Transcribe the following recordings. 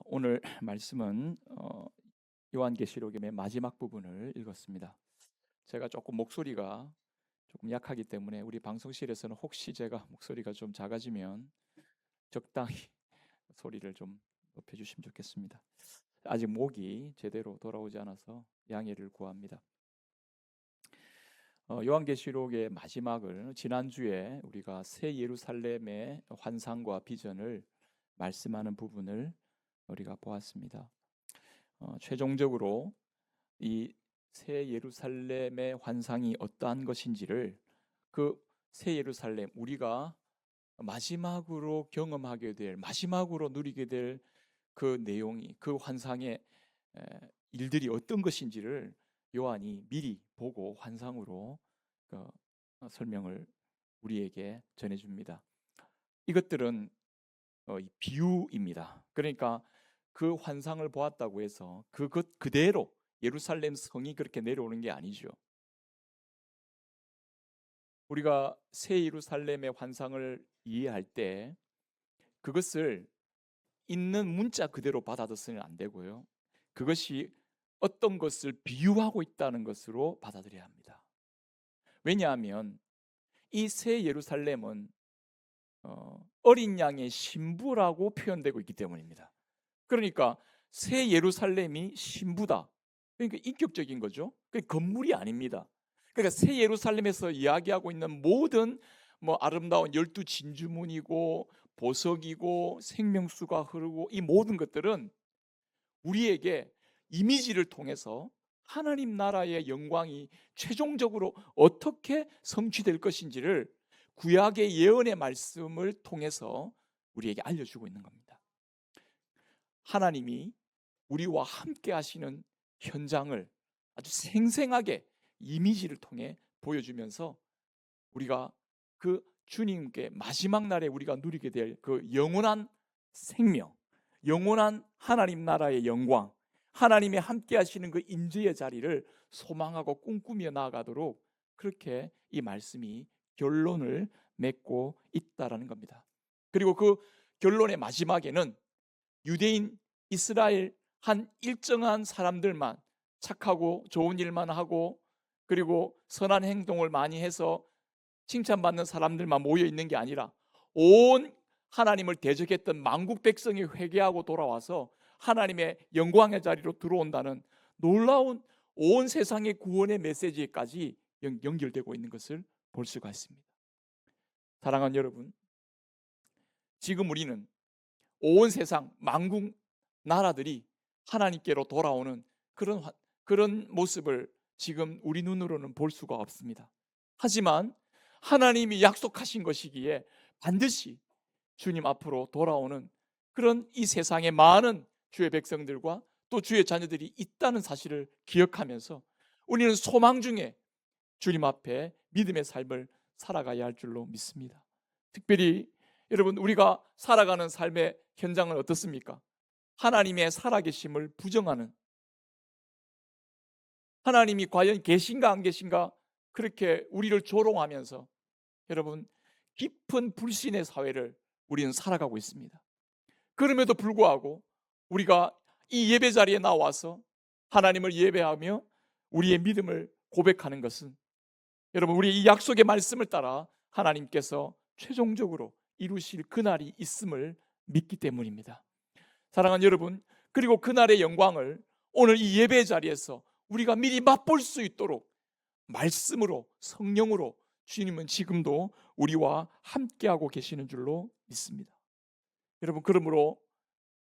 오늘 말씀은 요한계시록의 맨 마지막 부분을 읽었습니다. 제가 조금 목소리가 조금 약하기 때문에 우리 방송실에서는 혹시 제가 목소리가 좀 작아지면 적당히 소리를 좀 높여주시면 좋겠습니다. 아직 목이 제대로 돌아오지 않아서 양해를 구합니다. 요한계시록의 마지막을 지난주에 우리가 새 예루살렘의 환상과 비전을 말씀하는 부분을 우리가 보았습니다. 최종적으로 이 새 예루살렘의 환상이 어떠한 것인지를 그 새 예루살렘 우리가 마지막으로 경험하게 될 마지막으로 누리게 될 그 내용이 그 환상의 일들이 어떤 것인지를 요한이 미리 보고 환상으로 설명을 우리에게 전해줍니다. 이것들은 비유입니다. 그러니까 그 환상을 보았다고 해서 그것 그대로 예루살렘 성이 그렇게 내려오는 게 아니죠. 우리가 새 예루살렘의 환상을 이해할 때 그것을 있는 문자 그대로 받아들여서는 안 되고요. 그것이 어떤 것을 비유하고 있다는 것으로 받아들여야 합니다. 왜냐하면 이 새 예루살렘은 어린 양의 신부라고 표현되고 있기 때문입니다. 그러니까 새 예루살렘이 신부다. 그러니까 인격적인 거죠. 건물이 아닙니다. 그러니까 새 예루살렘에서 이야기하고 있는 모든 아름다운 12 진주문이고 보석이고 생명수가 흐르고 이 모든 것들은 우리에게 이미지를 통해서 하나님 나라의 영광이 최종적으로 어떻게 성취될 것인지를 구약의 예언의 말씀을 통해서 우리에게 알려주고 있는 겁니다. 하나님이 우리와 함께 하시는 현장을 아주 생생하게 이미지를 통해 보여주면서 우리가 그 주님께 마지막 날에 우리가 누리게 될 그 영원한 생명, 영원한 하나님 나라의 영광, 하나님의 함께 하시는 그 임재의 자리를 소망하고 꿈꾸며 나아가도록 그렇게 이 말씀이 결론을 맺고 있다라는 겁니다. 그리고 그 결론의 마지막에는 유대인 이스라엘 한 일정한 사람들만 착하고 좋은 일만 하고 그리고 선한 행동을 많이 해서 칭찬받는 사람들만 모여 있는 게 아니라 온 하나님을 대적했던 만국 백성이 회개하고 돌아와서 하나님의 영광의 자리로 들어온다는 놀라운 온 세상의 구원의 메시지까지 연결되고 있는 것을 볼 수가 있습니다. 사랑하는 여러분, 지금 우리는 온 세상 만국 나라들이 하나님께로 돌아오는 그런 모습을 지금 우리 눈으로는 볼 수가 없습니다. 하지만 하나님이 약속하신 것이기에 반드시 주님 앞으로 돌아오는 그런 이 세상에 많은 주의 백성들과 또 주의 자녀들이 있다는 사실을 기억하면서 우리는 소망 중에 주님 앞에 믿음의 삶을 살아가야 할 줄로 믿습니다. 특별히 여러분, 우리가 살아가는 삶의 현장은 어떻습니까? 하나님의 살아계심을 부정하는, 하나님이 과연 계신가 안 계신가 그렇게 우리를 조롱하면서 여러분, 깊은 불신의 사회를 우리는 살아가고 있습니다. 그럼에도 불구하고 우리가 이 예배 자리에 나와서 하나님을 예배하며 우리의 믿음을 고백하는 것은 여러분, 우리 이 약속의 말씀을 따라 하나님께서 최종적으로 이루실 그날이 있음을 믿기 때문입니다. 사랑하는 여러분, 그리고 그날의 영광을 오늘 이 예배 자리에서 우리가 미리 맛볼 수 있도록 말씀으로, 성령으로 주님은 지금도 우리와 함께하고 계시는 줄로 믿습니다. 여러분, 그러므로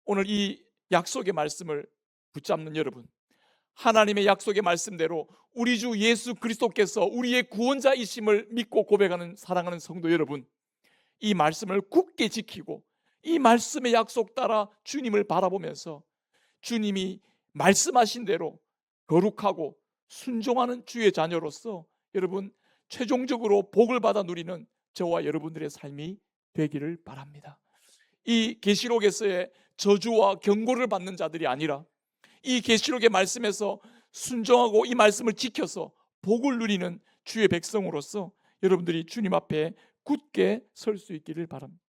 오늘 이 약속의 말씀을 붙잡는 여러분, 하나님의 약속의 말씀대로 우리 주 예수 그리스도께서 우리의 구원자이심을 믿고 고백하는 사랑하는 성도 여러분, 이 말씀을 굳게 지키고 이 말씀의 약속 따라 주님을 바라보면서 주님이 말씀하신 대로 거룩하고 순종하는 주의 자녀로서 여러분 최종적으로 복을 받아 누리는 저와 여러분들의 삶이 되기를 바랍니다. 이 계시록에서의 저주와 경고를 받는 자들이 아니라 이 계시록의 말씀에서 순종하고 이 말씀을 지켜서 복을 누리는 주의 백성으로서 여러분들이 주님 앞에 굳게 설 수 있기를 바랍니다.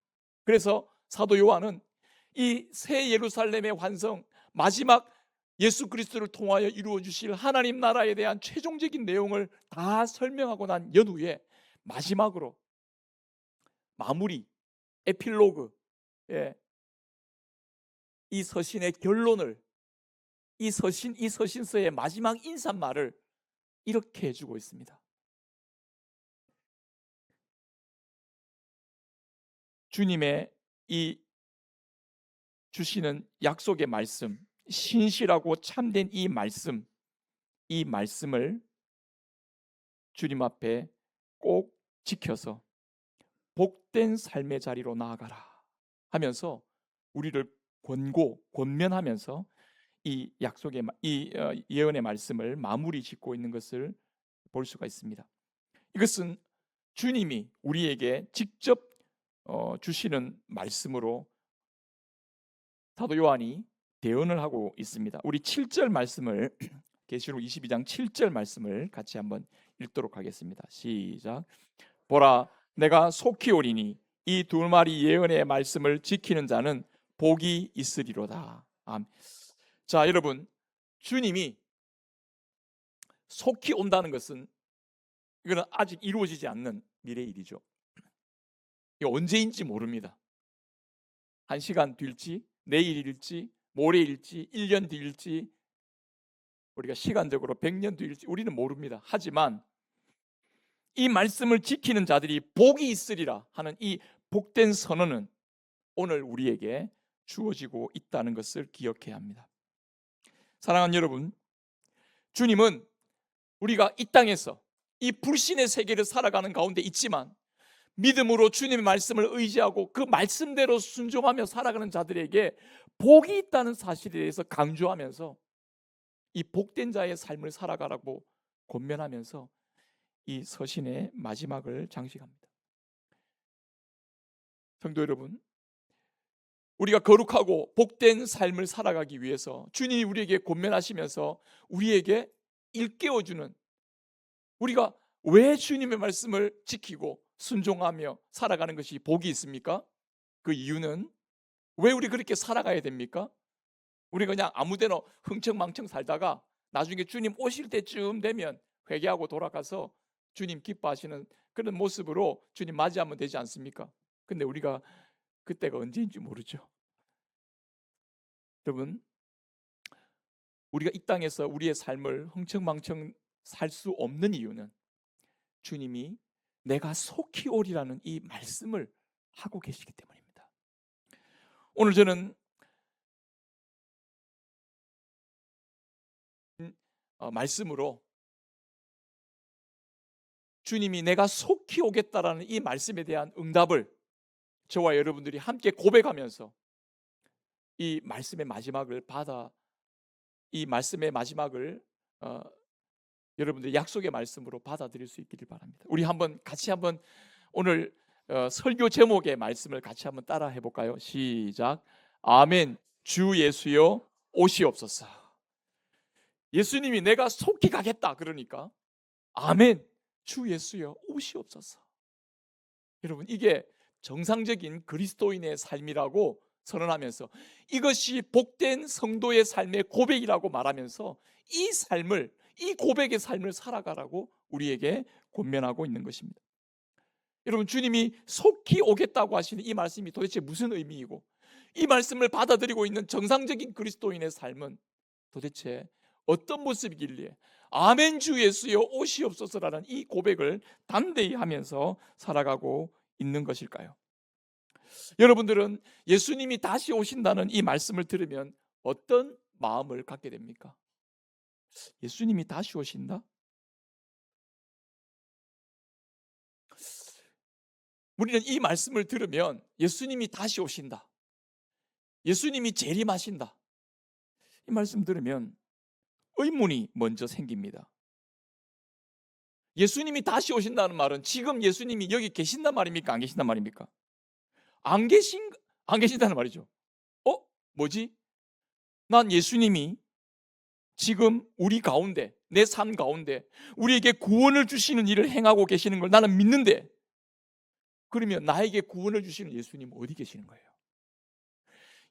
그래서 사도 요한은 이 새 예루살렘의 완성, 마지막 예수 그리스도를 통하여 이루어 주실 하나님 나라에 대한 최종적인 내용을 다 설명하고 난 연후에 마지막으로 마무리, 에필로그, 예, 이 서신의 결론을, 이 서신서의 마지막 인사말을 이렇게 해주고 있습니다. 주님의 이 주시는 약속의 말씀, 신실하고 참된 이 말씀을 주님 앞에 꼭 지켜서 복된 삶의 자리로 나아가라 하면서 우리를 권면하면서 이 약속의 예언의 말씀을 마무리 짓고 있는 것을 볼 수가 있습니다. 이것은 주님이 우리에게 직접 주시는 말씀으로 사도 요한이 대언을 하고 있습니다. 우리 7절 말씀을 계시록 22장 7절 말씀을 같이 한번 읽도록 하겠습니다. 시작. 보라, 내가 속히 오리니 이 두 마리 예언의 말씀을 지키는 자는 복이 있으리로다. 아멘. 자, 여러분, 주님이 속히 온다는 것은 이거는 아직 이루어지지 않는 미래 일이죠. 이거 언제인지 모릅니다. 1시간 뒤일지, 내일일지, 모레일지, 1년 뒤일지, 우리가 시간적으로 100년 뒤일지 우리는 모릅니다. 하지만 이 말씀을 지키는 자들이 복이 있으리라 하는 이 복된 선언은 오늘 우리에게 주어지고 있다는 것을 기억해야 합니다. 사랑하는 여러분, 주님은 우리가 이 땅에서 이 불신의 세계를 살아가는 가운데 있지만 믿음으로 주님의 말씀을 의지하고 그 말씀대로 순종하며 살아가는 자들에게 복이 있다는 사실에 대해서 강조하면서 이 복된 자의 삶을 살아가라고 권면하면서 이 서신의 마지막을 장식합니다. 성도 여러분, 우리가 거룩하고 복된 삶을 살아가기 위해서 주님이 우리에게 권면하시면서 우리에게 일깨워주는, 우리가 왜 주님의 말씀을 지키고 순종하며 살아가는 것이 복이 있습니까? 그 이유는 왜 우리 그렇게 살아가야 됩니까? 우리가 그냥 아무데나 흥청망청 살다가 나중에 주님 오실 때쯤 되면 회개하고 돌아가서 주님 기뻐하시는 그런 모습으로 주님 맞이하면 되지 않습니까? 근데 우리가 그때가 언제인지 모르죠. 여러분, 우리가 이 땅에서 우리의 삶을 흥청망청 살 수 없는 이유는 주님이 내가 속히 오리라는 이 말씀을 하고 계시기 때문입니다. 오늘 저는 말씀으로 주님이 내가 속히 오겠다라는 이 말씀에 대한 응답을 저와 여러분들이 함께 고백하면서 이 말씀의 마지막을 여러분들 약속의 말씀으로 받아들일 수 있기를 바랍니다. 우리 같이 한번 오늘 설교 제목의 말씀을 같이 한번 따라 해볼까요? 시작. 아멘. 주 예수여 오시옵소서. 예수님이 내가 속히 가겠다 그러니까 아멘. 주 예수여 오시옵소서. 여러분, 이게 정상적인 그리스도인의 삶이라고 선언하면서 이것이 복된 성도의 삶의 고백이라고 말하면서 이 고백의 삶을 살아가라고 우리에게 권면하고 있는 것입니다. 여러분, 주님이 속히 오겠다고 하시는 이 말씀이 도대체 무슨 의미이고 이 말씀을 받아들이고 있는 정상적인 그리스도인의 삶은 도대체 어떤 모습이길래 아멘 주 예수여 오시옵소서라는 이 고백을 담대히 하면서 살아가고 있는 것일까요? 여러분들은 예수님이 다시 오신다는 이 말씀을 들으면 어떤 마음을 갖게 됩니까? 예수님이 다시 오신다? 우리는 이 말씀을 들으면 예수님이 다시 오신다, 예수님이 재림하신다, 이 말씀 들으면 의문이 먼저 생깁니다. 예수님이 다시 오신다는 말은 지금 예수님이 여기 계신단 말입니까? 안 계신단 말입니까? 안 계신다는 말이죠. 뭐지? 난 예수님이 지금 우리 가운데, 내 삶 가운데 우리에게 구원을 주시는 일을 행하고 계시는 걸 나는 믿는데, 그러면 나에게 구원을 주시는 예수님 어디 계시는 거예요?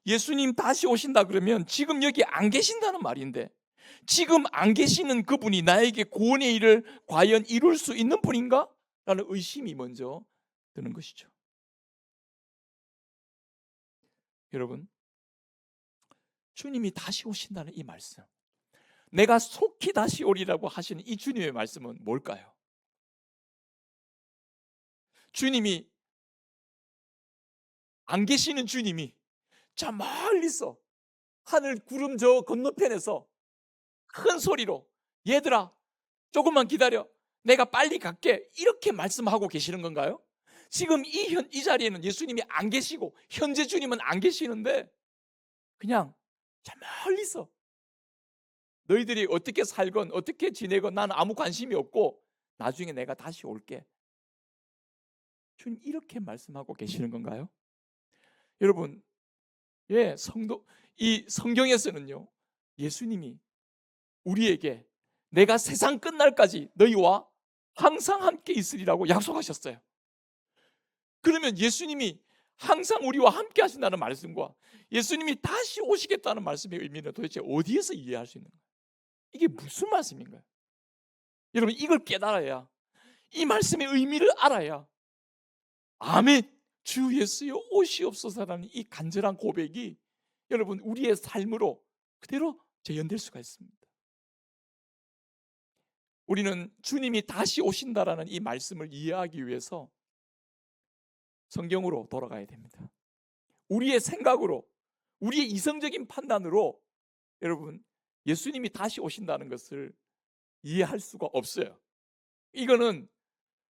예수님 다시 오신다 그러면 지금 여기 안 계신다는 말인데, 지금 안 계시는 그분이 나에게 구원의 일을 과연 이룰 수 있는 분인가? 라는 의심이 먼저 드는 것이죠. 여러분, 주님이 다시 오신다는 이 말씀, 내가 속히 다시 오리라고 하시는 이 주님의 말씀은 뭘까요? 주님이, 안 계시는 주님이 저 멀리서 하늘 구름 저 건너편에서 큰 소리로 얘들아 조금만 기다려, 내가 빨리 갈게, 이렇게 말씀하고 계시는 건가요? 지금 이 자리에는 예수님이 안 계시고 현재 주님은 안 계시는데 그냥 저 멀리서 너희들이 어떻게 살건 어떻게 지내건 나는 아무 관심이 없고 나중에 내가 다시 올게, 주님 이렇게 말씀하고 계시는 건가요? 여러분, 이 성경에서는요, 예수님이 우리에게 내가 세상 끝날까지 너희와 항상 함께 있으리라고 약속하셨어요. 그러면 예수님이 항상 우리와 함께 하신다는 말씀과 예수님이 다시 오시겠다는 말씀의 의미는 도대체 어디에서 이해할 수 있는가요? 이게 무슨 말씀인가요? 여러분, 이걸 깨달아야, 이 말씀의 의미를 알아야 아멘, 주 예수여 오시옵소서라는 이 간절한 고백이 여러분 우리의 삶으로 그대로 재현될 수가 있습니다. 우리는 주님이 다시 오신다라는 이 말씀을 이해하기 위해서 성경으로 돌아가야 됩니다. 우리의 생각으로, 우리의 이성적인 판단으로 여러분 예수님이 다시 오신다는 것을 이해할 수가 없어요. 이거는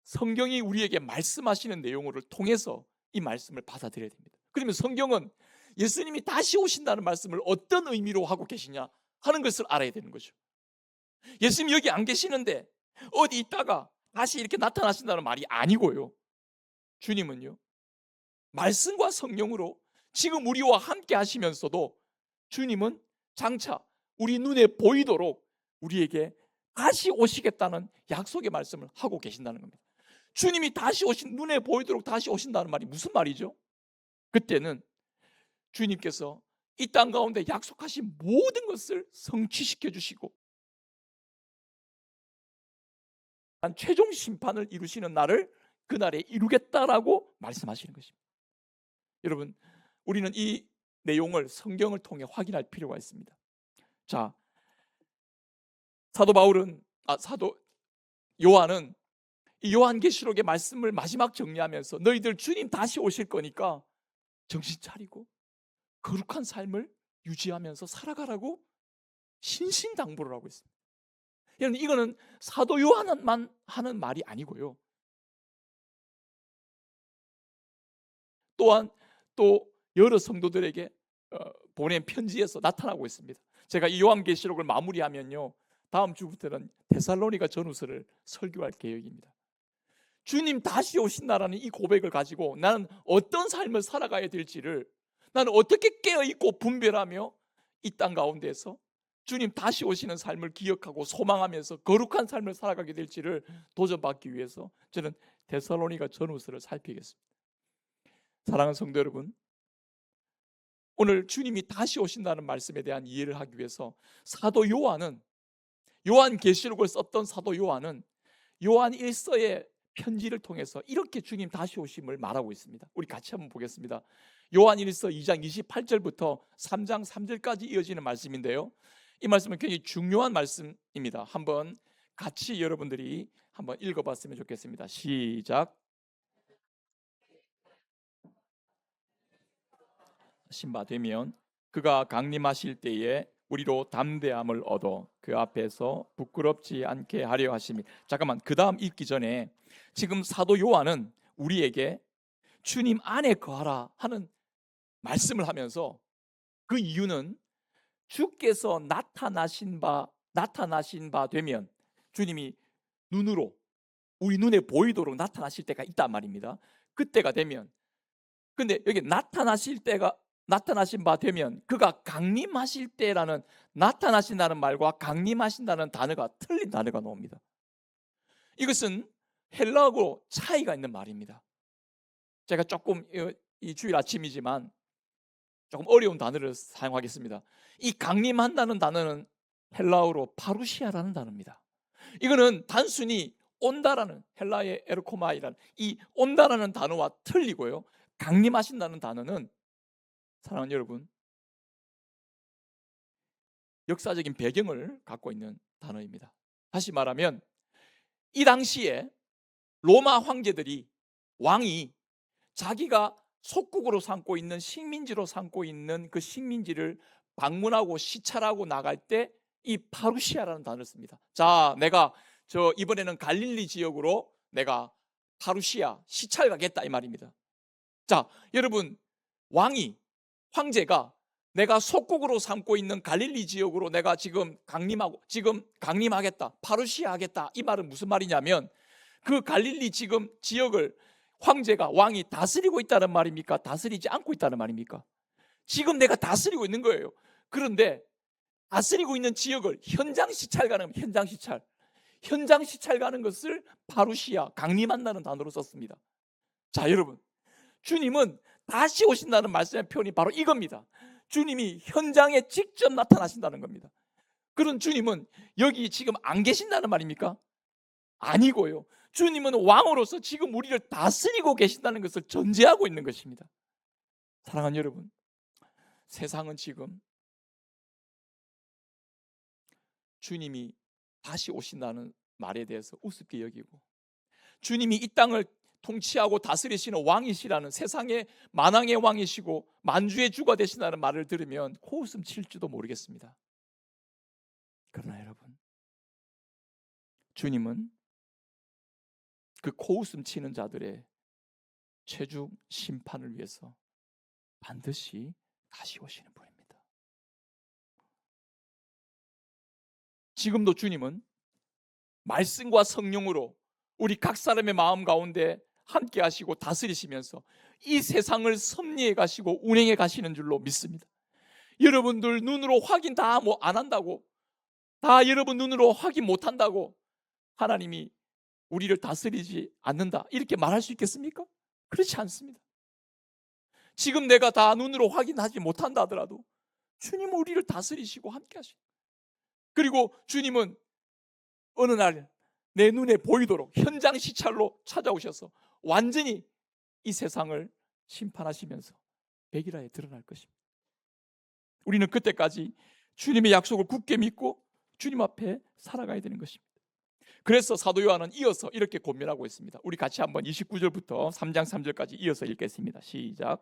성경이 우리에게 말씀하시는 내용을 통해서 이 말씀을 받아들여야 됩니다. 그러면 성경은 예수님이 다시 오신다는 말씀을 어떤 의미로 하고 계시냐 하는 것을 알아야 되는 거죠. 예수님 여기 안 계시는데 어디 있다가 다시 이렇게 나타나신다는 말이 아니고요, 주님은요 말씀과 성령으로 지금 우리와 함께 하시면서도 주님은 장차 우리 눈에 보이도록 우리에게 다시 오시겠다는 약속의 말씀을 하고 계신다는 겁니다. 주님이 다시 눈에 보이도록 다시 오신다는 말이 무슨 말이죠? 그때는 주님께서 이 땅 가운데 약속하신 모든 것을 성취시켜 주시고 최종 심판을 이루시는 날을 그날에 이루겠다라고 말씀하시는 것입니다. 여러분, 우리는 이 내용을 성경을 통해 확인할 필요가 있습니다. 자, 사도 요한은 이 요한계시록의 말씀을 마지막 정리하면서 너희들 주님 다시 오실 거니까 정신 차리고 거룩한 삶을 유지하면서 살아가라고 신신당부를 하고 있습니다. 여러분, 이거는 사도 요한만 하는 말이 아니고요, 또한 또 여러 성도들에게 보낸 편지에서 나타나고 있습니다. 제가 이 요한계시록을 마무리하면요, 다음 주부터는 데살로니가 전후서를 설교할 계획입니다. 주님 다시 오신다라는 이 고백을 가지고 나는 어떤 삶을 살아가야 될지를, 나는 어떻게 깨어있고 분별하며 이 땅 가운데서 주님 다시 오시는 삶을 기억하고 소망하면서 거룩한 삶을 살아가게 될지를 도전받기 위해서 저는 데살로니가 전후서를 살피겠습니다. 사랑하는 성도 여러분, 오늘 주님이 다시 오신다는 말씀에 대한 이해를 하기 위해서 사도 요한은, 요한계시록을 썼던 사도 요한은 요한 1서의 편지를 통해서 이렇게 주님 다시 오심을 말하고 있습니다. 우리 같이 한번 보겠습니다. 요한 1서 2장 28절부터 3장 3절까지 이어지는 말씀인데요, 이 말씀은 굉장히 중요한 말씀입니다. 한번 같이 여러분들이 한번 읽어봤으면 좋겠습니다. 시작. 신바 되면 그가 강림하실 때에 우리로 담대함을 얻어 그 앞에서 부끄럽지 않게 하려 하심이. 잠깐만, 그 다음 읽기 전에 지금 사도 요한은 우리에게 주님 안에 거하라 하는 말씀을 하면서 그 이유는 주께서 나타나신 바 되면 주님이 눈으로 우리 눈에 보이도록 나타나실 때가 있단 말입니다. 그때가 되면, 근데 여기 나타나신 바 되면 그가 강림하실 때라는, 나타나신다는 말과 강림하신다는 단어가 틀린 단어가 나옵니다. 이것은 헬라어로 차이가 있는 말입니다. 제가 조금 이 주일 아침이지만 조금 어려운 단어를 사용하겠습니다. 이 강림한다는 단어는 헬라어로 파루시아라는 단어입니다. 이거는 단순히 온다라는, 헬라의 에르코마이라는 이 온다라는 단어와 틀리고요. 강림하신다는 단어는, 사랑하는 여러분, 역사적인 배경을 갖고 있는 단어입니다. 다시 말하면 이 당시에 로마 황제들이, 왕이 자기가 속국으로 삼고 있는, 식민지로 삼고 있는 그 식민지를 방문하고 시찰하고 나갈 때 이 파루시아라는 단어를 씁니다. 자, 내가 이번에는 갈릴리 지역으로 내가 파루시아 시찰 가겠다 이 말입니다. 자, 여러분, 황제가 내가 속국으로 삼고 있는 갈릴리 지역으로 내가 지금 강림하겠다, 파루시아 하겠다, 이 말은 무슨 말이냐면 그 갈릴리 지금 지역을 왕이 다스리고 있다는 말입니까? 다스리지 않고 있다는 말입니까? 지금 내가 다스리고 있는 거예요. 그런데 다스리고 있는 지역을 현장 시찰 가는 것을 파루시아, 강림한다는 단어로 썼습니다. 자, 여러분, 주님은 다시 오신다는 말씀의 표현이 바로 이겁니다. 주님이 현장에 직접 나타나신다는 겁니다. 그런 주님은 여기 지금 안 계신다는 말입니까? 아니고요. 주님은 왕으로서 지금 우리를 다스리고 계신다는 것을 전제하고 있는 것입니다. 사랑하는 여러분, 세상은 지금 주님이 다시 오신다는 말에 대해서 우습게 여기고, 주님이 이 땅을 통치하고 다스리시는 왕이시라는, 세상의 만왕의 왕이시고 만주의 주가 되신다는 말을 들으면 코웃음 칠지도 모르겠습니다. 그러나 여러분, 주님은 그 코웃음 치는 자들의 최종 심판을 위해서 반드시 다시 오시는 분입니다. 지금도 주님은 말씀과 성령으로 우리 각 사람의 마음 가운데 함께 하시고 다스리시면서 이 세상을 섭리해 가시고 운행해 가시는 줄로 믿습니다. 여러분들 눈으로 확인 다 안 한다고, 다 여러분 눈으로 확인 못 한다고 하나님이 우리를 다스리지 않는다, 이렇게 말할 수 있겠습니까? 그렇지 않습니다. 지금 내가 다 눈으로 확인하지 못한다 하더라도 주님은 우리를 다스리시고 함께 하시고, 그리고 주님은 어느 날 내 눈에 보이도록 현장 시찰로 찾아오셔서 완전히 이 세상을 심판하시면서 백일하에 드러날 것입니다. 우리는 그때까지 주님의 약속을 굳게 믿고 주님 앞에 살아가야 되는 것입니다. 그래서 사도 요한은 이어서 이렇게 권면하고 있습니다. 우리 같이 한번 29절부터 3장 3절까지 이어서 읽겠습니다. 시작.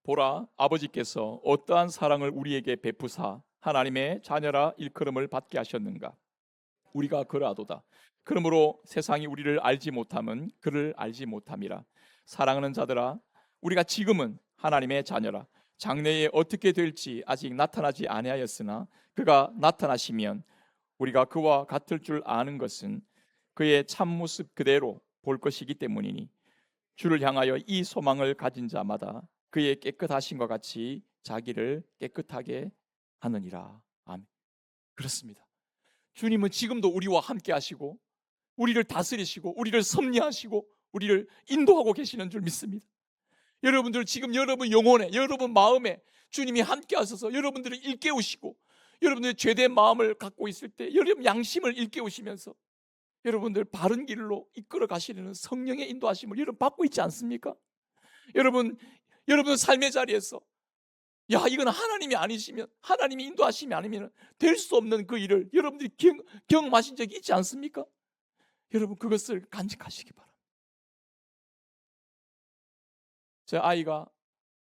보라, 아버지께서 어떠한 사랑을 우리에게 베푸사 하나님의 자녀라 일컬음을 받게 하셨는가. 우리가 그러하도다. 그러므로 세상이 우리를 알지 못함은 그를 알지 못함이라. 사랑하는 자들아, 우리가 지금은 하나님의 자녀라. 장래에 어떻게 될지 아직 나타나지 아니하였으나 그가 나타나시면 우리가 그와 같을 줄 아는 것은 그의 참모습 그대로 볼 것이기 때문이니, 주를 향하여 이 소망을 가진 자마다 그의 깨끗하심과 같이 자기를 깨끗하게 하느니라. 아멘. 그렇습니다. 주님은 지금도 우리와 함께 하시고 우리를 다스리시고 우리를 섭리하시고 우리를 인도하고 계시는 줄 믿습니다. 여러분들 지금 여러분 영혼에, 여러분 마음에 주님이 함께 하셔서 여러분들을 일깨우시고, 여러분들의 죄된 마음을 갖고 있을 때 여러분 양심을 일깨우시면서 여러분들 바른 길로 이끌어 가시려는 성령의 인도하심을 여러분 받고 있지 않습니까? 여러분 삶의 자리에서 이건 하나님이 아니시면, 하나님이 인도하심이 아니면 될 수 없는 그 일을 여러분들이 경험하신 적이 있지 않습니까? 여러분 그것을 간직하시기 바랍니다. 제 아이가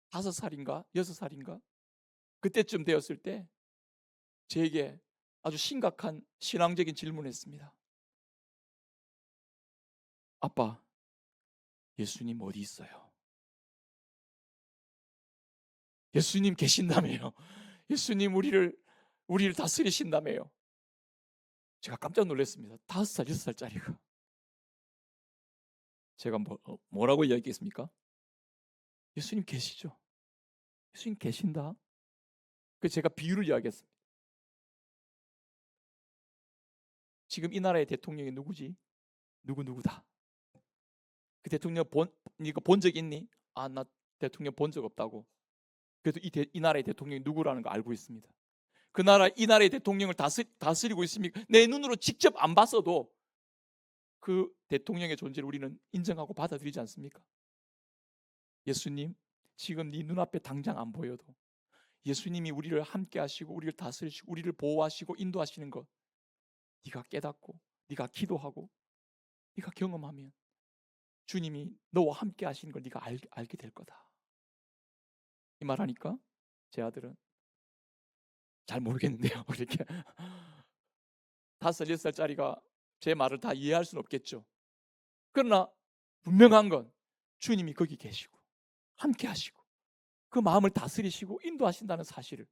5살인가 6살인가 그때쯤 되었을 때 저에게 아주 심각한 신앙적인 질문을 했습니다. 아빠, 예수님 어디 있어요? 예수님 계신다며요. 예수님 우리를 다스리신다며요. 제가 깜짝 놀랐습니다. 5살, 6살짜리가. 제가 뭐라고 이야기했습니까? 예수님 계시죠? 예수님 계신다. 그래서 제가 비유를 이야기했습니다. 지금 이 나라의 대통령이 누구지? 누구다. 그 대통령 이거 본 적 있니? 아, 나 대통령 본 적 없다고. 그래도 이 나라의 대통령이 누구라는 거 알고 있습니다. 이 나라의 대통령을 다스리고 있습니까? 내 눈으로 직접 안 봤어도 그 대통령의 존재를 우리는 인정하고 받아들이지 않습니까? 예수님, 지금 네 눈앞에 당장 안 보여도 예수님이 우리를 함께 하시고 우리를 다스리시고 우리를 보호하시고 인도하시는 것, 네가 깨닫고 네가 기도하고 네가 경험하면 주님이 너와 함께 하시는 걸 네가 알게 될 거다. 이 말하니까 제 아들은 잘 모르겠는데요. 이렇게 5살, 6살짜리가 제 말을 다 이해할 수는 없겠죠. 그러나 분명한 건 주님이 거기 계시고 함께 하시고 그 마음을 다스리시고 인도하신다는 사실을,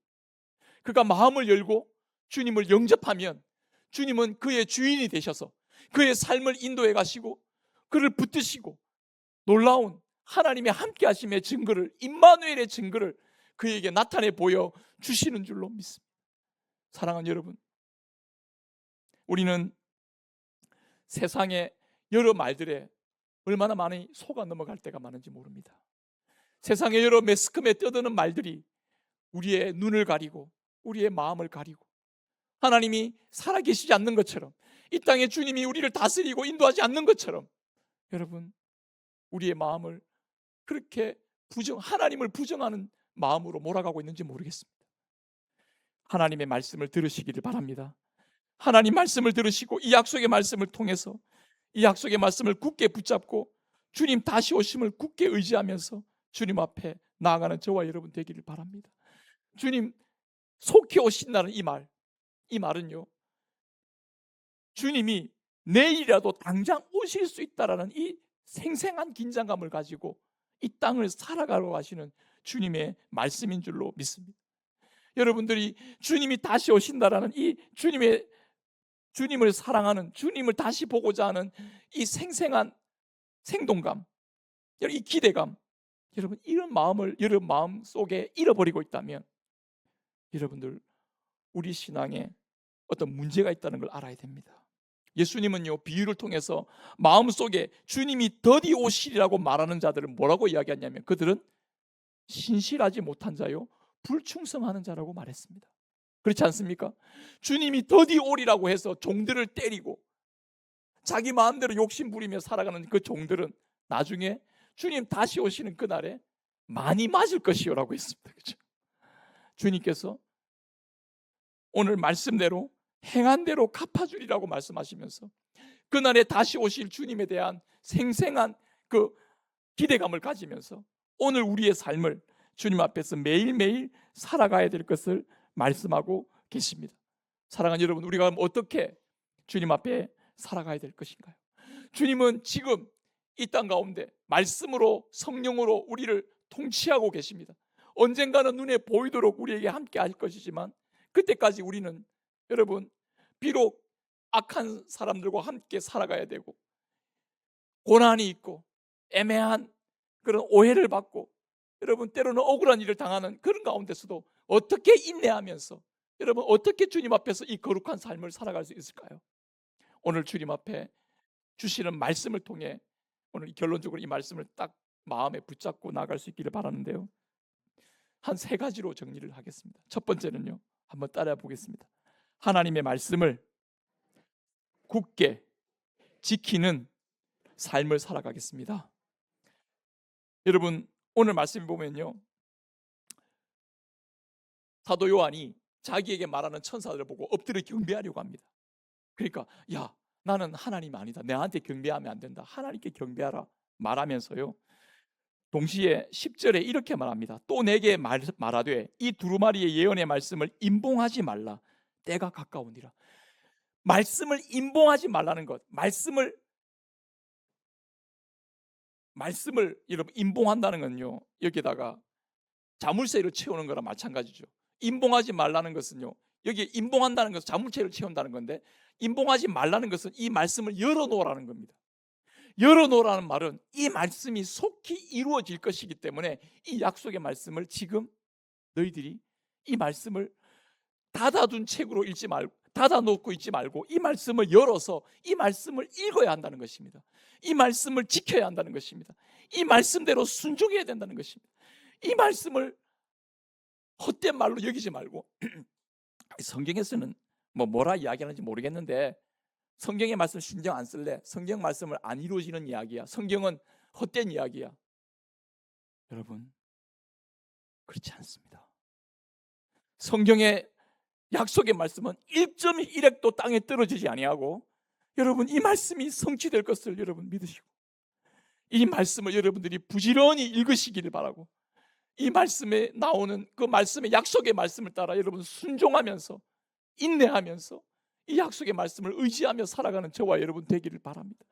그가 마음을 열고 주님을 영접하면 주님은 그의 주인이 되셔서 그의 삶을 인도해 가시고 그를 붙드시고 놀라운 하나님의 함께 하심의 증거를, 임마누엘의 증거를 그에게 나타내 보여 주시는 줄로 믿습니다. 사랑하는 여러분, 우리는 세상의 여러 말들에 얼마나 많이 속아 넘어갈 때가 많은지 모릅니다. 세상의 여러 매스컴에 떠드는 말들이 우리의 눈을 가리고 우리의 마음을 가리고 하나님이 살아계시지 않는 것처럼, 이 땅에 주님이 우리를 다스리고 인도하지 않는 것처럼, 여러분, 우리의 마음을 그렇게 하나님을 부정하는 마음으로 몰아가고 있는지 모르겠습니다. 하나님의 말씀을 들으시기를 바랍니다. 하나님 말씀을 들으시고 이 약속의 말씀을 통해서 이 약속의 말씀을 굳게 붙잡고 주님 다시 오심을 굳게 의지하면서 주님 앞에 나아가는 저와 여러분 되기를 바랍니다. 주님 속히 오신다는 이 말은요, 주님이 내일이라도 당장 오실 수 있다라는 이 생생한 긴장감을 가지고 이 땅을 살아가려고 하시는 주님의 말씀인 줄로 믿습니다. 여러분들이 주님이 다시 오신다라는 이 주님을 사랑하는, 주님을 다시 보고자 하는 이 생생한 생동감, 이 기대감, 여러분 이런 마음을 여러분 마음 속에 잃어버리고 있다면 여러분들 우리 신앙에 어떤 문제가 있다는 걸 알아야 됩니다. 예수님은요, 비유를 통해서 마음속에 주님이 더디 오시리라고 말하는 자들은 뭐라고 이야기하냐면 그들은 신실하지 못한 자요 불충성하는 자라고 말했습니다. 그렇지 않습니까? 주님이 더디 오리라고 해서 종들을 때리고 자기 마음대로 욕심 부리며 살아가는 그 종들은 나중에 주님 다시 오시는 그날에 많이 맞을 것이요라고 했습니다. 그렇죠? 주님께서 오늘 말씀대로 행한 대로 갚아주리라고 말씀하시면서 그날에 다시 오실 주님에 대한 생생한 그 기대감을 가지면서 오늘 우리의 삶을 주님 앞에서 매일매일 살아가야 될 것을 말씀하고 계십니다. 사랑하는 여러분, 우리가 어떻게 주님 앞에 살아가야 될 것인가요? 주님은 지금 이 땅 가운데 말씀으로 성령으로 우리를 통치하고 계십니다. 언젠가는 눈에 보이도록 우리에게 함께 할 것이지만 그때까지 우리는 여러분 비록 악한 사람들과 함께 살아가야 되고 고난이 있고 애매한 그런 오해를 받고 여러분 때로는 억울한 일을 당하는 그런 가운데서도 어떻게 인내하면서 여러분 어떻게 주님 앞에서 이 거룩한 삶을 살아갈 수 있을까요? 오늘 주님 앞에 주시는 말씀을 통해 오늘 결론적으로 이 말씀을 딱 마음에 붙잡고 나갈 수 있기를 바라는데요, 한 3가지로 정리를 하겠습니다. 첫 번째는요, 한번 따라해 보겠습니다. 하나님의 말씀을 굳게 지키는 삶을 살아가겠습니다. 여러분 오늘 말씀을 보면요, 사도 요한이 자기에게 말하는 천사들을 보고 엎드려 경배하려고 합니다. 그러니까 야, 나는 하나님이 아니다, 내한테 경배하면 안 된다, 하나님께 경배하라 말하면서요, 동시에 10절에 이렇게 말합니다. 또 내게 말하되 이 두루마리의 예언의 말씀을 임봉하지 말라, 때가 가까우니라. 말씀을 임봉하지 말라는 것, 말씀을 여러분 임봉한다는 건요, 여기다가 자물쇠를 채우는 거랑 마찬가지죠. 임봉하지 말라는 것은요, 여기 임봉한다는 것은 자물쇠를 채운다는 건데 임봉하지 말라는 것은 이 말씀을 열어놓으라는 겁니다. 열어놓으라는 말은 이 말씀이 속히 이루어질 것이기 때문에 이 약속의 말씀을 지금 너희들이 이 말씀을 닫아둔 책으로 읽지 말고 닫아놓고 있지 말고 이 말씀을 열어서 이 말씀을 읽어야 한다는 것입니다. 이 말씀을 지켜야 한다는 것입니다. 이 말씀대로 순종해야 된다는 것입니다. 이 말씀을 헛된 말로 여기지 말고 성경에서는 뭐라 이야기하는지 모르겠는데 성경의 말씀 신경 안 쓸래? 성경 말씀을 안 이루어지는 이야기야. 성경은 헛된 이야기야. 여러분, 그렇지 않습니다. 성경의 약속의 말씀은 1.1핵도 땅에 떨어지지 아니하고 여러분 이 말씀이 성취될 것을 여러분 믿으시고 이 말씀을 여러분들이 부지런히 읽으시기를 바라고 이 말씀에 나오는 그 말씀의 약속의 말씀을 따라 여러분 순종하면서 인내하면서 이 약속의 말씀을 의지하며 살아가는 저와 여러분 되기를 바랍니다.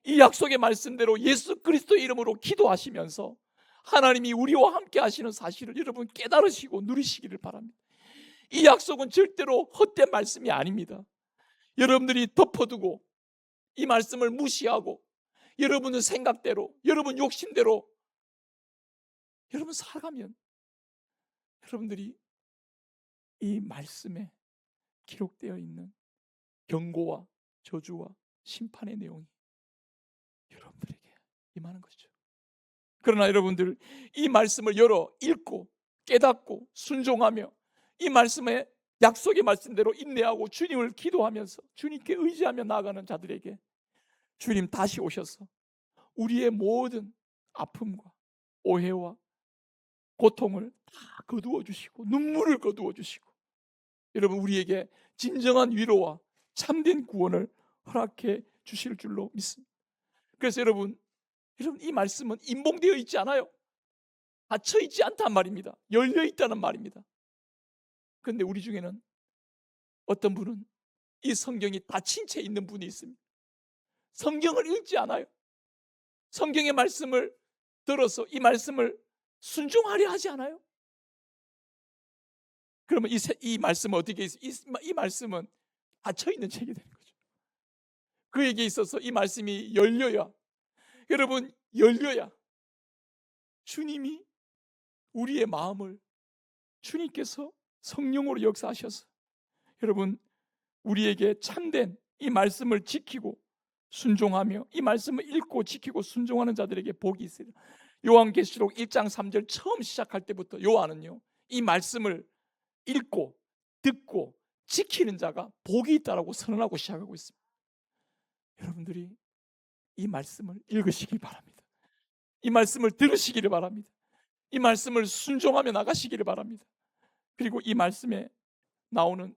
이 약속의 말씀대로 예수 그리스도의 이름으로 기도하시면서 하나님이 우리와 함께 하시는 사실을 여러분 깨달으시고 누리시기를 바랍니다. 이 약속은 절대로 헛된 말씀이 아닙니다. 여러분들이 덮어두고 이 말씀을 무시하고 여러분의 생각대로 여러분 욕심대로 여러분 살아가면 여러분들이 이 말씀에 기록되어 있는 경고와 저주와 심판의 내용이 여러분들에게 임하는 것이죠. 그러나 여러분들 이 말씀을 열어 읽고 깨닫고 순종하며 이 말씀에 약속의 말씀대로 인내하고 주님을 기도하면서 주님께 의지하며 나아가는 자들에게 주님 다시 오셔서 우리의 모든 아픔과 오해와 고통을 다 거두어 주시고 눈물을 거두어 주시고 여러분 우리에게 진정한 위로와 참된 구원을 허락해 주실 줄로 믿습니다. 그래서 여러분 이 말씀은 인봉되어 있지 않아요. 닫혀 있지 않단 말입니다. 열려 있다는 말입니다. 그런데 우리 중에는 어떤 분은 이 성경이 닫힌 채 있는 분이 있습니다. 성경을 읽지 않아요. 성경의 말씀을 들어서 이 말씀을 순종하려 하지 않아요. 그러면 이 말씀은 어떻게 있어요? 이 말씀은 닫혀 있는 책이 되는 거죠. 그에게 있어서 이 말씀이 열려야 여러분 열려야 주님이 우리의 마음을 주님께서 성령으로 역사하셔서 여러분 우리에게 참된 이 말씀을 지키고 순종하며 이 말씀을 읽고 지키고 순종하는 자들에게 복이 있어요. 요한계시록 1장 3절 처음 시작할 때부터 요한은요 이 말씀을 읽고 듣고 지키는 자가 복이 있다라고 선언하고 시작하고 있습니다. 여러분들이 이 말씀을 읽으시기 바랍니다. 이 말씀을 들으시기를 바랍니다. 이 말씀을 순종하며 나가시기를 바랍니다. 그리고 이 말씀에 나오는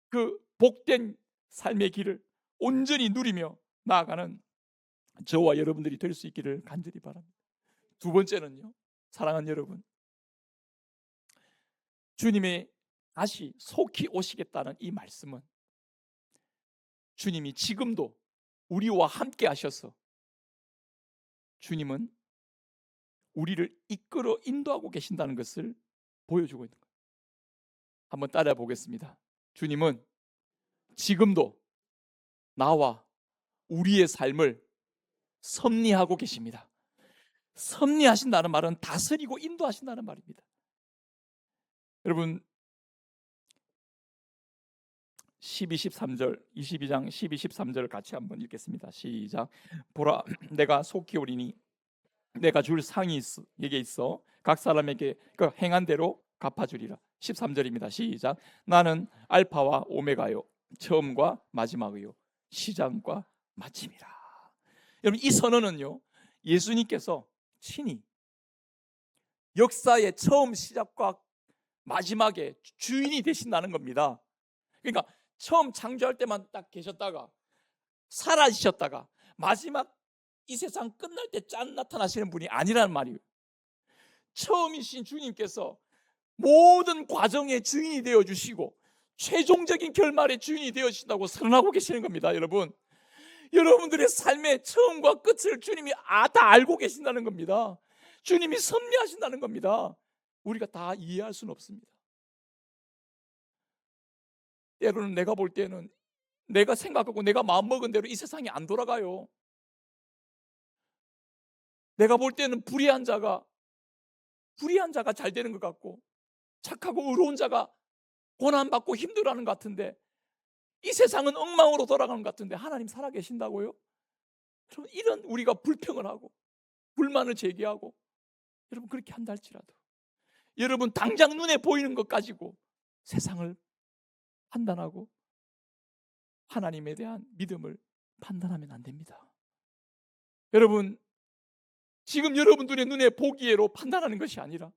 그 복된 삶의 길을 온전히 누리며 나아가는 저와 여러분들이 될 수 있기를 간절히 바랍니다. 두 번째는요, 사랑하는 여러분, 주님의 다시 속히 오시겠다는 이 말씀은 주님이 지금도 우리와 함께 하셔서 주님은 우리를 이끌어 인도하고 계신다는 것을 보여주고 있는 거예요. 한번 따라해 보겠습니다. 주님은 지금도 나와 우리의 삶을 섭리하고 계십니다. 섭리하신다는 말은 다스리고 인도하신다는 말입니다. 여러분 12, 13절 22장 12, 13절 같이 한번 읽겠습니다. 시작. 보라 내가 속히 오리니 내가 줄 상이 에게 있어 각 사람에게 그 행한 대로 갚아주리라. 13절입니다. 시작. 나는 알파와 오메가요 처음과 마지막이요 시작과 마침이라. 여러분 이 선언은요 예수님께서 친히 역사의 처음 시작과 마지막에 주인이 되신다는 겁니다. 그러니까 처음 창조할 때만 딱 계셨다가 사라지셨다가 마지막 이 세상 끝날 때 짠 나타나시는 분이 아니라는 말이에요. 처음이신 주님께서 모든 과정의 주인이 되어주시고 최종적인 결말의 주인이 되어주신다고 선언하고 계시는 겁니다. 여러분들의 삶의 처음과 끝을 주님이 다 알고 계신다는 겁니다. 주님이 섭리하신다는 겁니다. 우리가 다 이해할 수는 없습니다. 때로는 내가 볼 때는 내가 생각하고 내가 마음먹은 대로 이 세상이 안 돌아가요. 내가 볼 때는 불의한 자가 잘 되는 것 같고 착하고 의로운 자가 고난받고 힘들어하는 것 같은데 이 세상은 엉망으로 돌아가는 것 같은데 하나님 살아계신다고요? 여러분, 이런 우리가 불평을 하고 불만을 제기하고 여러분 그렇게 한다 할지라도 여러분 당장 눈에 보이는 것 가지고 세상을 판단하고 하나님에 대한 믿음을 판단하면 안 됩니다. 여러분, 지금 여러분들의 눈에 보기에로 판단하는 것이 아니라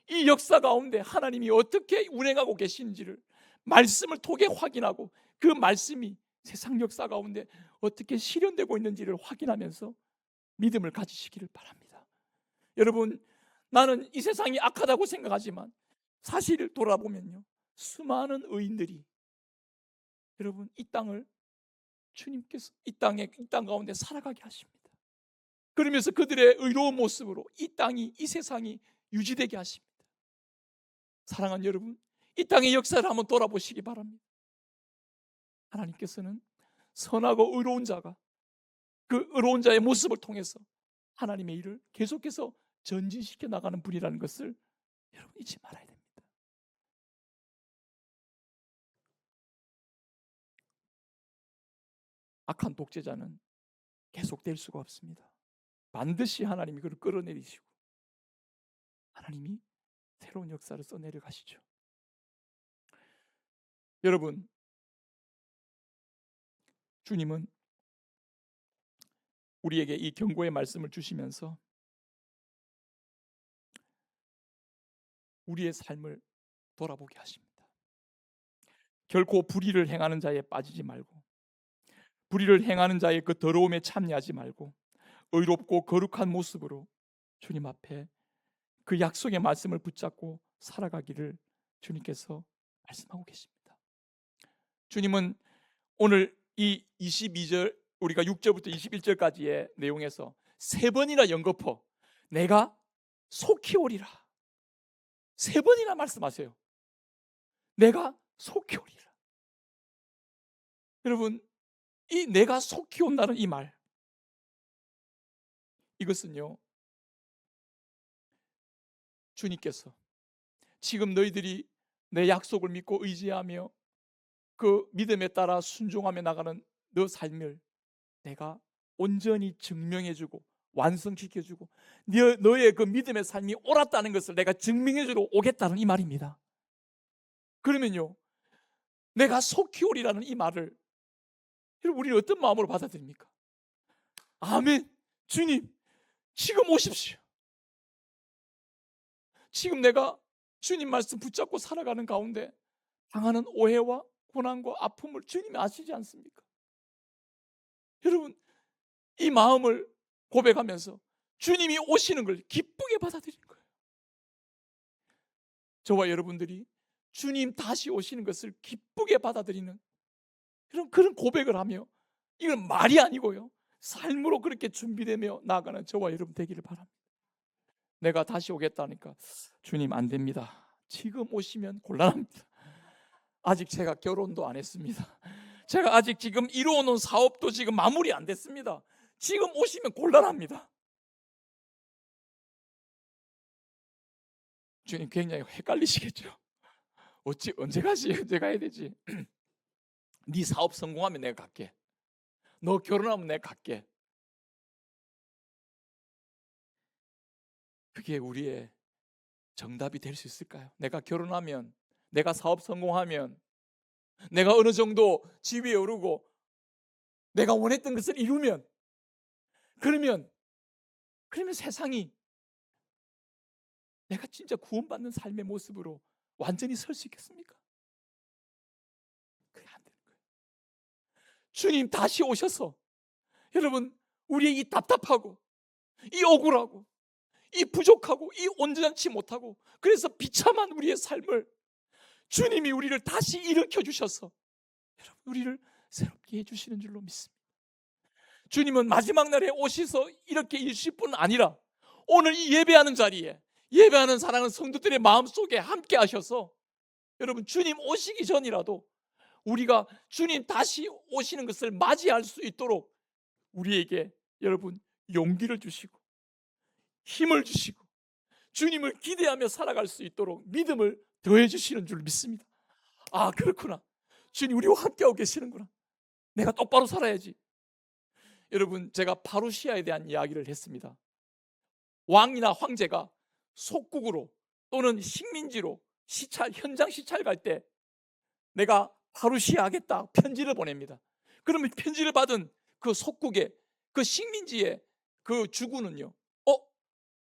이 역사 가운데 하나님이 어떻게 운행하고 계신지를 말씀을 통해 확인하고 그 말씀이 세상 역사 가운데 어떻게 실현되고 있는지를 확인하면서 믿음을 가지시기를 바랍니다. 여러분, 나는 이 세상이 악하다고 생각하지만 사실 돌아보면요, 수많은 의인들이 여러분 이 땅을 주님께서 이 땅 가운데 살아가게 하십니다. 그러면서 그들의 의로운 모습으로 이 땅이, 이 세상이 유지되게 하십니다. 사랑하는 여러분, 이 땅의 역사를 한번 돌아보시기 바랍니다. 하나님께서는 선하고 의로운 자가 그 의로운 자의 모습을 통해서 하나님의 일을 계속해서 전진시켜 나가는 분이라는 것을 여러분 잊지 말아야 됩니다. 악한 독재자는 계속될 수가 없습니다. 반드시 하나님이 그를 끌어내리시고 하나님이 새로운 역사를 써내려 가시죠. 여러분, 주님은 우리에게 이 경고의 말씀을 주시면서 우리의 삶을 돌아보게 하십니다. 결코 불의를 행하는 자에 빠지지 말고 불의를 행하는 자의 그 더러움에 참여하지 말고 의롭고 거룩한 모습으로 주님 앞에 그 약속의 말씀을 붙잡고 살아가기를 주님께서 말씀하고 계십니다. 주님은 오늘 이 22절 우리가 6절부터 21절까지의 내용에서 세 번이나 연거푸 내가 속히 오리라, 세 번이나 말씀하세요. 내가 속히 오리라. 여러분, 이 내가 속히 온다는 이 말, 이것은요 주님께서 지금 너희들이 내 약속을 믿고 의지하며 그 믿음에 따라 순종하며 나가는 너 삶을 내가 온전히 증명해주고 완성시켜주고 너의 그 믿음의 삶이 옳았다는 것을 내가 증명해주러 오겠다는 이 말입니다. 그러면요, 내가 속히 오리라는 이 말을 여러분 우리는 어떤 마음으로 받아들입니까? 아멘, 주님 지금 오십시오. 지금 내가 주님 말씀 붙잡고 살아가는 가운데 당하는 오해와 고난과 아픔을 주님이 아시지 않습니까? 여러분, 이 마음을 고백하면서 주님이 오시는 걸 기쁘게 받아들이는 거예요. 저와 여러분들이 주님 다시 오시는 것을 기쁘게 받아들이는 그런 고백을 하며, 이건 말이 아니고요 삶으로 그렇게 준비되며 나아가는 저와 여러분 되기를 바랍니다. 내가 다시 오겠다니까 주님 안 됩니다. 지금 오시면 곤란합니다. 아직 제가 결혼도 안 했습니다. 제가 아직 지금 이루어놓은 사업도 지금 마무리 안 됐습니다. 지금 오시면 곤란합니다. 주님 굉장히 헷갈리시겠죠. 어찌 언제 가지? 언제 가야 되지? 네 사업 성공하면 내가 갈게. 너 결혼하면 내가 갈게. 그게 우리의 정답이 될 수 있을까요? 내가 결혼하면, 내가 사업 성공하면, 내가 어느 정도 지위에 오르고 내가 원했던 것을 이루면, 그러면 세상이 내가 진짜 구원받는 삶의 모습으로 완전히 설 수 있겠습니까? 그게 안 되는 거예요. 주님 다시 오셔서 여러분 우리의 이 답답하고 이 억울하고 이 부족하고 이 온전치 못하고 그래서 비참한 우리의 삶을 주님이 우리를 다시 일으켜 주셔서 여러분 우리를 새롭게 해주시는 줄로 믿습니다. 주님은 마지막 날에 오셔서 이렇게 일실 뿐 아니라 오늘 이 예배하는 자리에 예배하는 사랑하는 성도들의 마음속에 함께 하셔서 여러분 주님 오시기 전이라도 우리가 주님 다시 오시는 것을 맞이할 수 있도록 우리에게 여러분 용기를 주시고 힘을 주시고 주님을 기대하며 살아갈 수 있도록 믿음을 더해 주시는 줄 믿습니다. 아, 그렇구나. 주님 우리와 함께하고 계시는구나. 내가 똑바로 살아야지. 여러분, 제가 파루시아에 대한 이야기를 했습니다. 왕이나 황제가 속국으로 또는 식민지로 현장 시찰 갈 때 내가 파루시아 하겠다 편지를 보냅니다. 그러면 편지를 받은 그 속국의 그 식민지의 그 주군은요,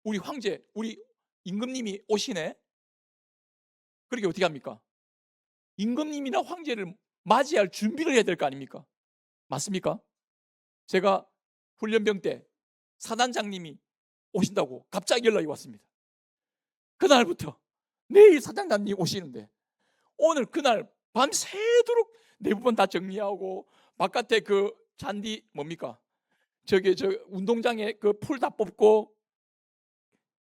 우리 황제, 우리 임금님이 오시네. 그렇게 어떻게 합니까? 임금님이나 황제를 맞이할 준비를 해야 될 거 아닙니까? 맞습니까? 제가 훈련병 때 사단장님이 오신다고 갑자기 연락이 왔습니다. 그날부터 내일 사단장님 오시는데 오늘 그날 밤새도록 내부분 다 정리하고 바깥에 그 잔디 뭡니까? 저 운동장에 그 풀 다 뽑고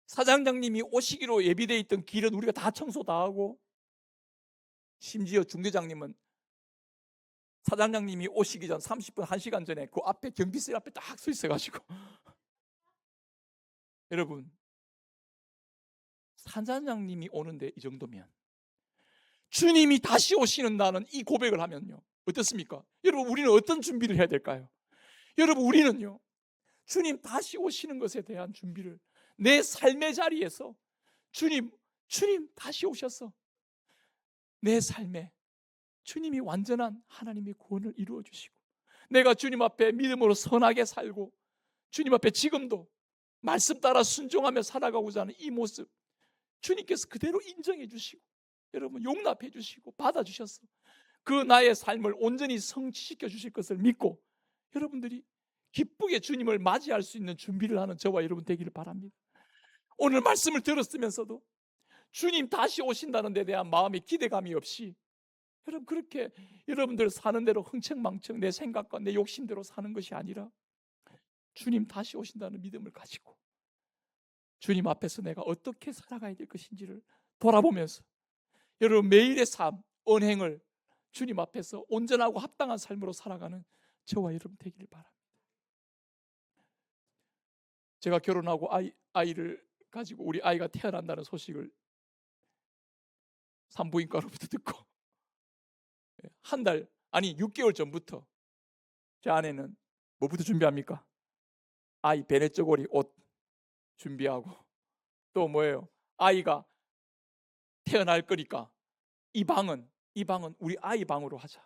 사장장님이 오시기로 예비되어 있던 길은 우리가 다 청소 다 하고, 심지어 중대장님은 사장장님이 오시기 전 30분 1시간 전에 그 앞에 경비실 앞에 딱 서 있어가지고 여러분, 사장장님이 오는데 이 정도면 주님이 다시 오시는다는 이 고백을 하면요 어떻습니까? 여러분, 우리는 어떤 준비를 해야 될까요? 여러분, 우리는요 주님 다시 오시는 것에 대한 준비를 내 삶의 자리에서 주님 다시 오셔서 내 삶에 주님이 완전한 하나님의 구원을 이루어 주시고 내가 주님 앞에 믿음으로 선하게 살고 주님 앞에 지금도 말씀 따라 순종하며 살아가고자 하는 이 모습 주님께서 그대로 인정해 주시고 여러분 용납해 주시고 받아주셔서 그 나의 삶을 온전히 성취시켜 주실 것을 믿고 여러분들이 기쁘게 주님을 맞이할 수 있는 준비를 하는 저와 여러분 되기를 바랍니다. 오늘 말씀을 들었으면서도 주님 다시 오신다는 데 대한 마음의 기대감이 없이 여러분 그렇게 여러분들 사는 대로 흥청망청 내 생각과 내 욕심대로 사는 것이 아니라 주님 다시 오신다는 믿음을 가지고 주님 앞에서 내가 어떻게 살아가야 될 것인지를 돌아보면서 여러분 매일의 삶, 언행을 주님 앞에서 온전하고 합당한 삶으로 살아가는 저와 여러분 되기를 바랍니다. 제가 결혼하고 아이를 가지고 우리 아이가 태어난다는 소식을 산부인과로부터 듣고 한 달, 아니 6개월 전부터 제 아내는 뭐부터 준비합니까? 아이 베네저고리 옷 준비하고 또 뭐예요? 아이가 태어날 거니까 이 방은 우리 아이 방으로 하자.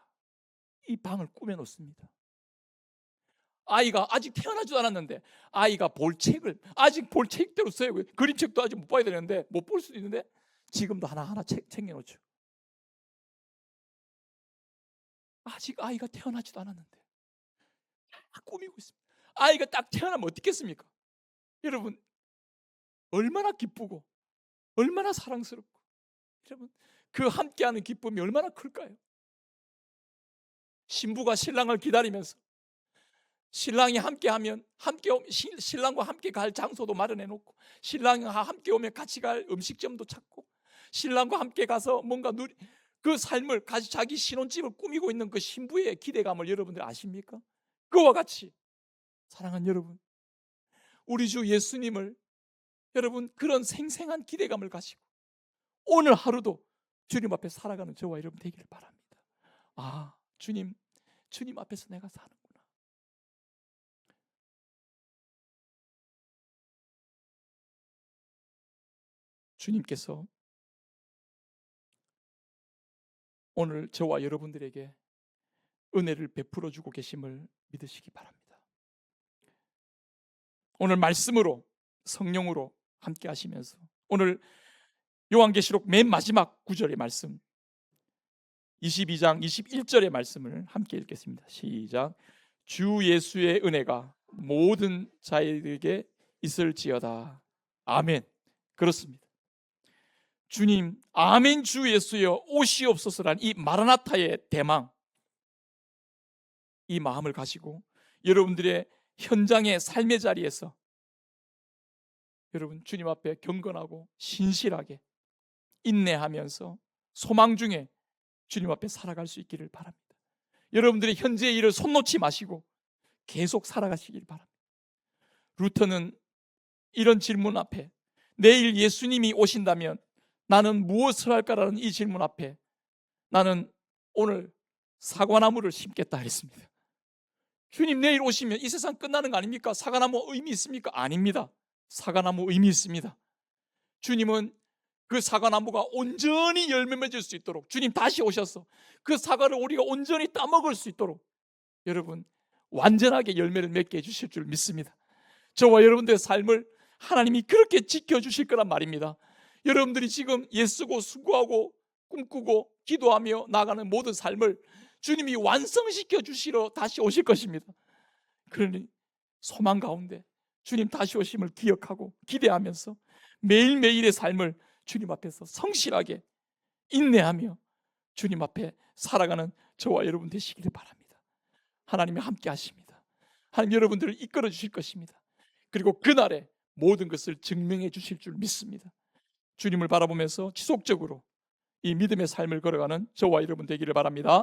이 방을 꾸며 놓습니다. 아이가 아직 태어나지도 않았는데 아이가 아직 볼 책대로 써요. 그림책도 아직 못 봐야 되는데 못 볼 수도 있는데 지금도 하나하나 챙겨놓죠. 아직 아이가 태어나지도 않았는데 다 꾸미고 있습니다. 아이가 딱 태어나면 어떻겠습니까? 여러분 얼마나 기쁘고 얼마나 사랑스럽고 여러분 그 함께하는 기쁨이 얼마나 클까요? 신부가 신랑을 기다리면서 신랑이 함께하면 신랑과 함께 갈 장소도 마련해 놓고 신랑과 함께 오면 같이 갈 음식점도 찾고 신랑과 함께 가서 뭔가 그 삶을 자기 신혼집을 꾸미고 있는 그 신부의 기대감을 여러분들 아십니까? 그와 같이 사랑하는 여러분, 우리 주 예수님을 여러분 그런 생생한 기대감을 가지고 오늘 하루도 주님 앞에 살아가는 저와 여러분 되기를 바랍니다. 아, 주님 앞에서 내가 사는구나. 주님께서 오늘 저와 여러분들에게 은혜를 베풀어 주고 계심을 믿으시기 바랍니다. 오늘 말씀으로 성령으로 함께 하시면서 오늘 요한계시록 맨 마지막 구절의 말씀 22장 21절의 말씀을 함께 읽겠습니다. 시작. 주 예수의 은혜가 모든 자에게 있을지어다. 아멘. 그렇습니다. 주님, 아멘 주 예수여 오시옵소서란 이 마라나타의 대망, 이 마음을 가지고 여러분들의 현장의 삶의 자리에서 여러분 주님 앞에 경건하고 신실하게 인내하면서 소망 중에 주님 앞에 살아갈 수 있기를 바랍니다. 여러분들이 현재의 일을 손 놓지 마시고 계속 살아가시길 바랍니다. 루터는 이런 질문 앞에 내일 예수님이 오신다면 나는 무엇을 할까라는 이 질문 앞에 나는 오늘 사과나무를 심겠다 했습니다. 주님 내일 오시면 이 세상 끝나는 거 아닙니까? 사과나무 의미 있습니까? 아닙니다. 사과나무 의미 있습니다. 주님은 그 사과나무가 온전히 열매 맺을 수 있도록 주님 다시 오셔서 그 사과를 우리가 온전히 따먹을 수 있도록 여러분 완전하게 열매를 맺게 해주실 줄 믿습니다. 저와 여러분들의 삶을 하나님이 그렇게 지켜주실 거란 말입니다. 여러분들이 지금 예쓰고 수고하고 꿈꾸고 기도하며 나가는 모든 삶을 주님이 완성시켜 주시러 다시 오실 것입니다. 그러니 소망 가운데 주님 다시 오심을 기억하고 기대하면서 매일매일의 삶을 주님 앞에서 성실하게 인내하며 주님 앞에 살아가는 저와 여러분 되시기를 바랍니다. 하나님이 함께 하십니다. 하나님 여러분들을 이끌어 주실 것입니다. 그리고 그날에 모든 것을 증명해 주실 줄 믿습니다. 주님을 바라보면서 지속적으로 이 믿음의 삶을 걸어가는 저와 여러분 되기를 바랍니다.